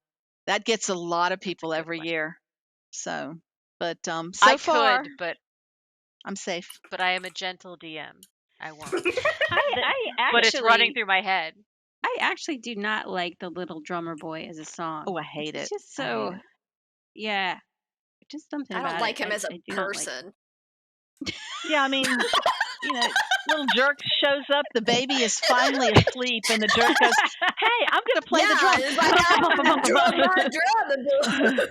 That gets a lot of people good every one. year. So, but so I far could, but I'm safe. I am a gentle DM. I won't. But it's running through my head. I actually do not like the Little Drummer Boy as a song. Oh, I hate It's it. just I hate so, it. yeah, just something I about don't like it. him as a I do not like. person. Yeah, I mean, little jerk shows up, the baby is finally asleep, and the jerk goes, "Hey, I'm gonna play the drum." It's like, drum.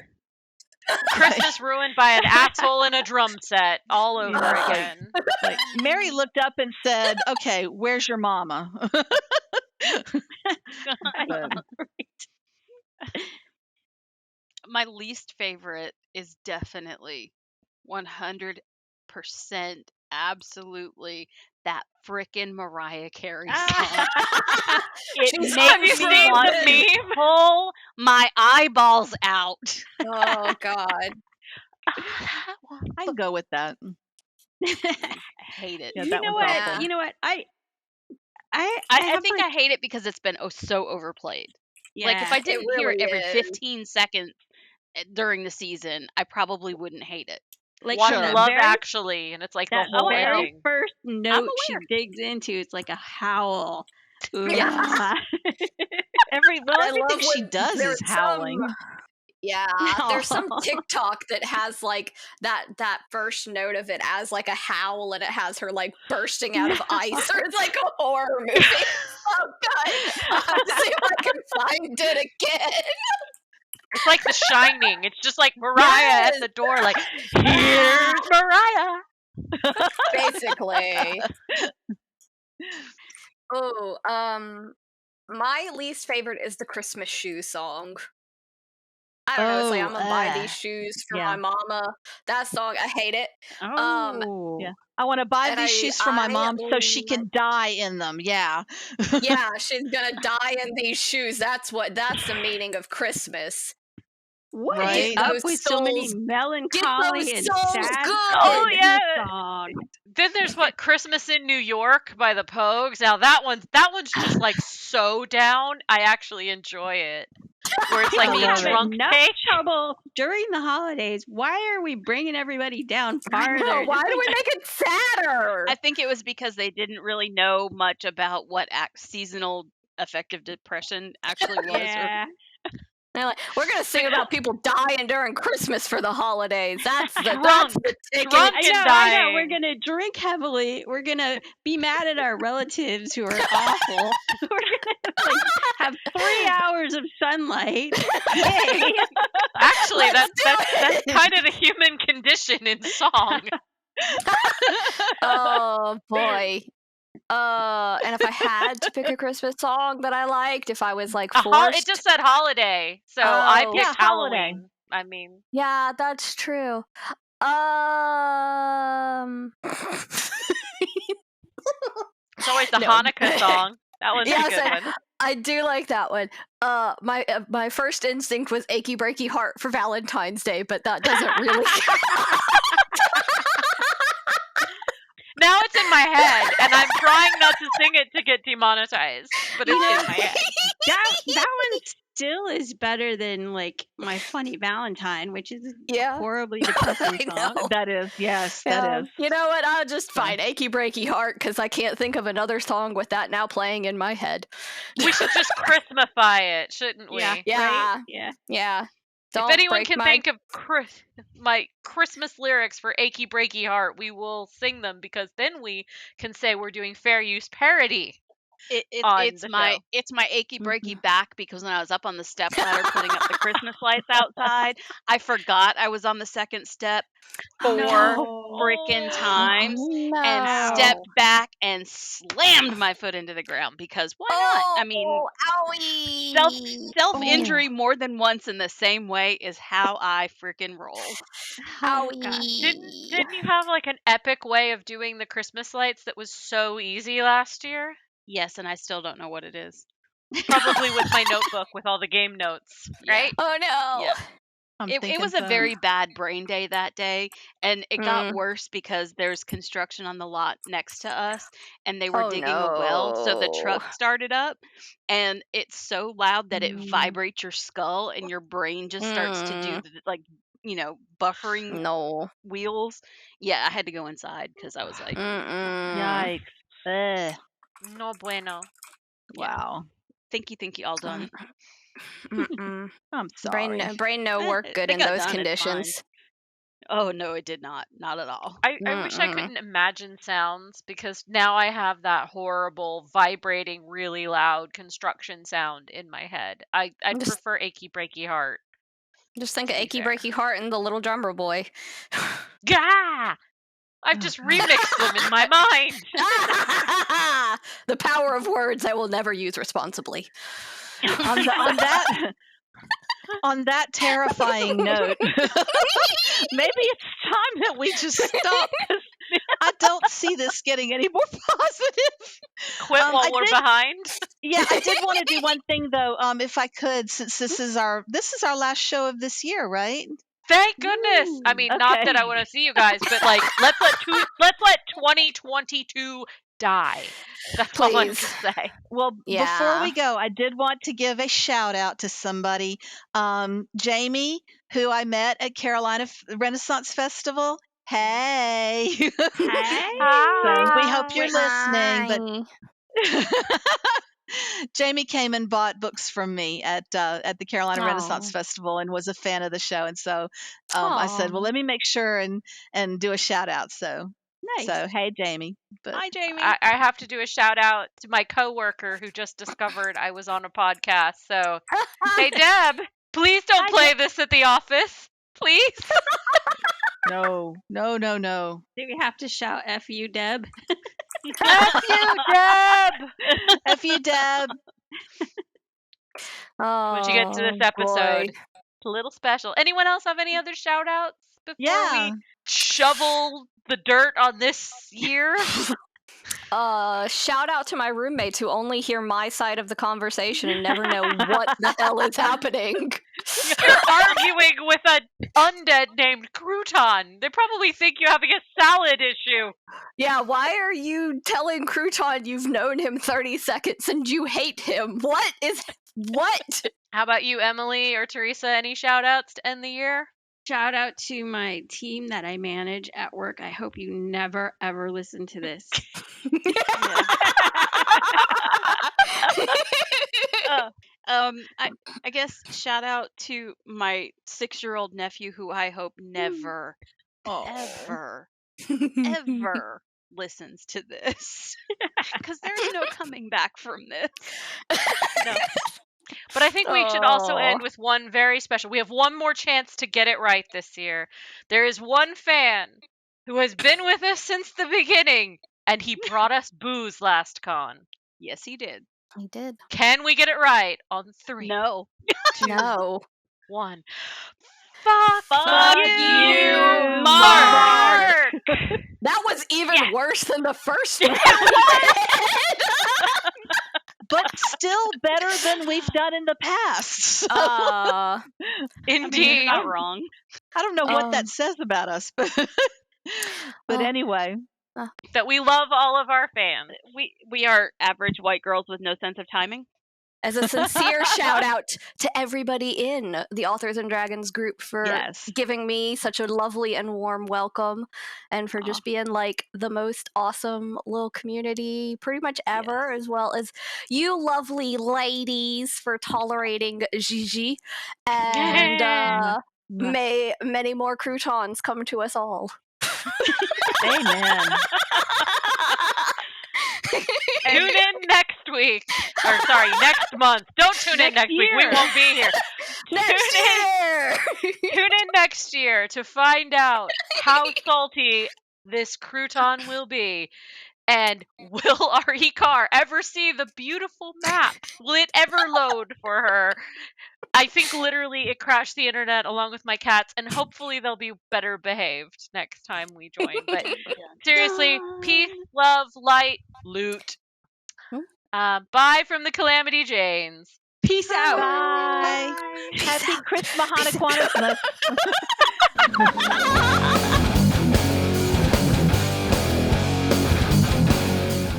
Christmas ruined by an asshole in a drum set all over Yeah. again. Like Mary looked up and said, "Okay, where's your mama?" But, My least favorite is definitely 100% absolutely that frickin' Mariah Carey song. It She's makes me want to unfrozen. pull my eyeballs out. Oh God. I can go with that. I hate it. Yeah, You that know one's what? awful. You know what? I I think I hate it because it's been so overplayed. Like if I it didn't hear it really every is. 15 seconds during the season, I probably wouldn't hate it. like Watch the Love very, Actually, and it's like the that whole very ending. first note she aware. digs into, it's like a howl. Yeah. Everything she does is there's howling. there's some Aw. TikTok that has like that first note of it as like a howl, and it has her like bursting out of ice, or it's like a horror movie. Oh God, I'll have to see if I can find it again. It's like The Shining. It's just like Mariah at the door, like, here's Mariah. Basically. Oh, my least favorite is the Christmas shoe song. I don't know. It's like, I'm gonna buy these shoes for my mama. That song, I hate it. Oh. Yeah. I want to buy And these shoes for my mom so she love- can die in them. Yeah. Yeah, she's gonna die in these shoes. That's the meaning of Christmas. What is Right? up those with so many souls. melancholy and souls sad good. Oh, yeah. Christmas songs? Then there's what, Christmas in New York by the Pogues. Now that one's just like so down. I actually enjoy it. Where it's like I We the love have it. drunk enough take. trouble during the holidays. Why are we bringing everybody down farther? No, why Just do we make it sadder? I think it was because they didn't really know much about what seasonal affective depression actually was. yeah. They're like, we're gonna sing about people dying during Christmas for the holidays. That's the ticket. Drunk I and know. dying. We're gonna drink heavily. We're gonna be mad at our relatives who are awful. We're gonna like have 3 hours of sunlight. Yay! Actually, Let's that's do it. kind of the human condition in song. Oh boy. And if I had to pick a Christmas song that I liked, if I was like forced, It just said holiday, so I Oh. picked Yeah, holiday. Halloween. I mean, yeah, that's true. it's always the No. Hanukkah song. That one's Yes, a good one. I do like that one. My first instinct was "Achy Breaky Heart" for Valentine's Day, but that doesn't really. Now it's in my head, and I'm trying not to sing it to get demonetized, but it's in my head. That one still is better than like My Funny Valentine, which is Yeah. a horribly depressing I song. know. That is, yes, that Yeah. is. You know what? I'll just find "Achy Breaky Heart" because I can't think of another song with that now playing in my head. We should just Christmafy it, shouldn't we? Yeah. Yeah. Right? Yeah. Yeah. If Don't anyone break can my... think of my Christmas lyrics for Achy Breaky Heart, we will sing them, because then we can say we're doing fair use parody. on It's the my show. it's my achy breaky back, because when I was up on the step ladder putting up the Christmas lights outside, I forgot I was on the second step 4 No. frickin' times no. and stepped back and slammed my foot into the ground, because why not? I mean, owie. self-injury more than once in the same way is how I frickin' roll. Oh, gosh. Didn't you have like an epic way of doing the Christmas lights that was so easy last year? Yes, and I still don't know what it is. Probably with my notebook with all the game notes, right? Oh no. Yeah. I'm It thinking was a so. very bad brain day that day, and it got Mm. worse because there's construction on the lot next to us, and they were Oh, digging a well, so the no. truck started up, and it's so loud that it Mm. vibrates your skull, and your brain just starts to do like, buffering No. wheels. Yeah, I had to go inside because I was like, Mm-mm. Yikes. Ugh. No bueno. yeah, Wow. think you all done. Mm-mm. I'm sorry. Brain no Eh, work good they in got those done, it's fine. conditions. Oh no, it did not at all. I wish I Mm-mm. couldn't imagine sounds, because now I have that horrible, vibrating, really loud construction sound in my head. I'd Just- prefer Achy Breaky Heart. Just think of To be Achy fair. Breaky Heart and the Little Drummer Boy. Gah! I've just remixed them in my mind. The power of words I will never use responsibly. On that terrifying note, maybe it's time that we just stop, 'cause I don't see this getting any more positive. Quit while I we're did- behind. Yeah, I did want to do one thing though, if I could, since this is our last show of this year, right? Thank goodness. I Ooh, mean, not that okay. I want to see you guys, but like, let's let 2022 die. That's all I can Please. say. Well, before Yeah. we go, I did want to give a shout out to somebody, Jamie, who I met at Carolina Renaissance Festival. Hey. Hey. So we hope you're listening, but Hi. Jamie came and bought books from me at the Carolina Renaissance Aw. Festival and was a fan of the show, and so I said, well, let me make sure and do a shout out. So Nice. so hey, Jamie. But Hi, Jamie. I have to do a shout out to my coworker who just discovered I was on a podcast. So, hey, Deb, please don't play this at the office. Please. no. Do we have to shout F you, Deb? F you, Deb. F you, Deb. Oh, When she gets to this episode, boy. it's a little special. Anyone else have any other shout outs before Yeah. we shovel the dirt on this year? Shout out to my roommates who only hear my side of the conversation and never know what the hell is happening. You're arguing with an undead named Crouton. They probably think you're having a salad issue. Yeah, why are you telling Crouton you've known him 30 seconds and you hate him? What? How about you, Emily or Teresa? Any shout outs to end the year? Shout out to my team that I manage at work. I hope you never ever listen to this. I guess shout out to my 6-year-old nephew who I hope never, ever, ever listens to this. Because there's no coming back from this. No. But I think we should also end with one very special. We have one more chance to get it right this year. There is one fan who has been with us since the beginning, and he brought us booze last con. Yes, he did. He did. Can we get it right on 3? No. 2, No. 1. Fuck you, Mark! That was even worse than the first one. But still better than we've done in the past. So, Indeed. Not wrong. I don't know what that says about us, but anyway. That we love all of our fans. We are average white girls with no sense of timing. As a sincere shout out to everybody in the Authors and Dragons group for giving me such a lovely and warm welcome, and for just being like the most awesome little community pretty much ever, as well as you lovely ladies for tolerating GiGi, and may many more croutons come to us all. Amen. Tune in next week. Or sorry, next month. Don't tune in next week. We won't be here. Tune in next year to find out how salty this crouton will be. And will our car ever see the beautiful map? Will it ever load for her? I think literally it crashed the internet along with my cats, and hopefully they'll be better behaved next time we join. But seriously, peace, love, light, loot. Bye from the Calamity Janes. Peace out. Bye. Happy Christmas, Hanukkah.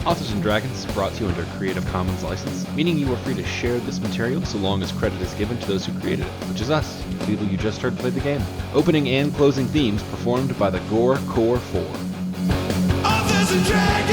Authors and Dragons is brought to you under a Creative Commons license, meaning you are free to share this material so long as credit is given to those who created it, which is us, the people you just heard play the game. Opening and closing themes performed by the Gore Core 4. Authors and Dragons!